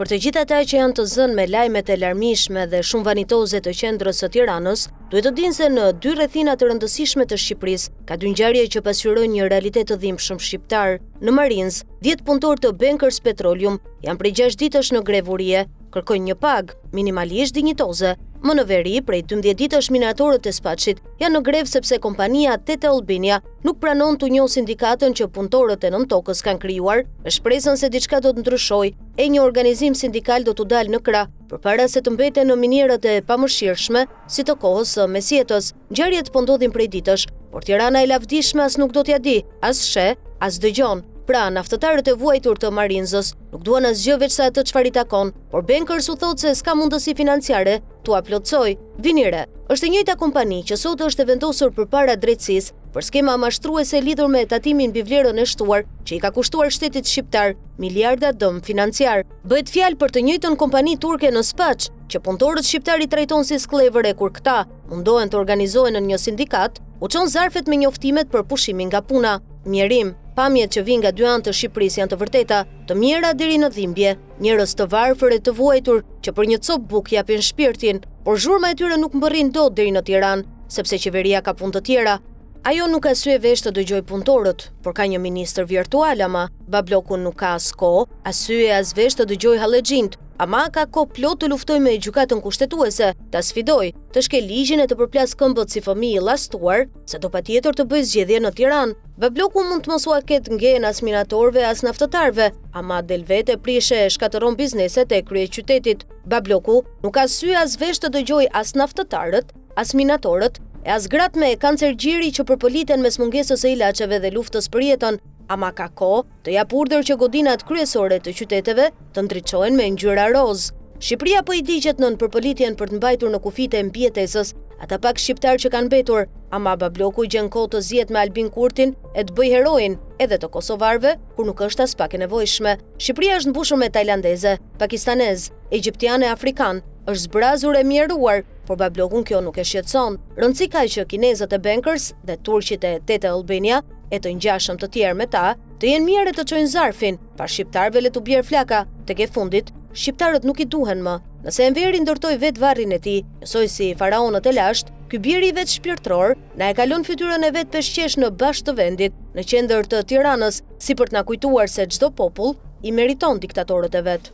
Për të gjithë ata që janë të zënë me lajmet e larmishme dhe shumë vanitoze të qendrës së Tiranës, duhet të dinë se në 2 rrethina të rëndësishme të Shqipërisë ka 2 ngjarje që pasqyrojnë një realitet të dhimbshëm shqiptar. Në Marinz, 10 punëtorë të Bankers Petroleum janë prej 6 ditësh në grevurie, kërkojnë një pagë minimalisht dinjitoze. Më në veri, prej 12 ditësh minatorët e Spaçit janë në grevë sepse kompania Tete Albania nuk pranon të njohë sindikatën që punëtorët e Nën Tokës kanë krijuar, me shpresën se diçka do të ndryshojë e një organizim sindikal do t'u dalë në krah përpara se të mbeten në minierët e pamëshirshme si të kohës së mesjetës. Ngjarjet po ndodhin prej ditësh, por Tirana e lavdishme as nuk do t'ja di, as sheh, as dëgjon. Pra, naftëtarët e vuajtur të Marinzës nuk duan asgjë veç sa atë çfarë i takon, por Bankers u thotë se s'ka mundësi financiare t'u plotsoj. Vinire është e njëjta kompani që sot është e vendosur përpara drejtësisë për skema mashtruese lidhur me tatimin mbi vlerën e shtuar që i ka kushtuar shtetit shqiptar miliarda dëm financiar. Bëhet fjalë për të njëjtën kompani turke në Spaç, që punëtorët shqiptar i trajton si skllëvere kur këta mundohen të organizohen në një sindikat, u çon zarfet me njoftimet për pushimin nga puna. Mjerim, pamjet që vijnë nga 2 anë të Shqipërisë janë të vërteta, të mjera deri në dhimbje, njerëz të varfër e të vuajtur që për një copë bukë japin shpirtin, por zhurma e tyre nuk mbërrin dot deri në Tiranë, sepse qeveria ka punë të tjera. Ajo nuk ka sy e vesh të dëgjoj punëtorët, por ka një ministër virtual ama. Babloku nuk ka as kohë, as sy e as vesh të dëgjoj hallexhint, ama ka kohë plot të luftoj me gjykatën kushtetuese, ta sfidoj, të shkel ligjin e të përplas këmbët si fëmijë llastuar, se do patjetër të bëjë zgjedhje në Tiranë. Babloku mund të mos u ketë ngjen as minatorëve as naftëtarëve, ama del vete prishe e shkatëron bizneset e kryeqytetit. Babloku nuk ka sy as vesh të dëgjoj as naftëtarët, as minatorët, e as gratë me kancer gjiri që përpoliten mes mungesës së ilaçeve dhe luftës për jetën, ama ka kohë të jap urdhër që godinat kryesore të qyteteve të ndriçohen me ngjyra roz. Shqipëria po i digjet nën përpolitjen për të mbajtur në kufite e mbijetesës ata pak shqiptar që kanë mbetur, ama Babloku gjen kohë të zihet me Albin Kurtin e të bëj heroin edhe të kosovarëve kur nuk është as pak e nevojshme. Shqipëria është mbushur me tajlandeze, pakistanez, egjiptiane, afrikan, është zbrazur e mjeruar, por Bablokun kjo nuk e shqetëson. Rëndësi ka që kinezët e Bankers dhe turqit e Tete Albania e të ngjashëm të tjerë me ta të jenë mirë të çojnë zarfin, pa shqiptarëve le të bjerë flaka. Tek e fundit, shqiptarët nuk i duhen më. Nëse Enveri ndërtoi vet varrin e tij, njësoj si faraonët e lashtë, ky biri i vet shpirtëror na e kalon fytyrën e vet peshqesh në bashkë të vendit, në qendër të Tiranës, si për të na kujtuar se çdo popull i meriton diktatorët e vet.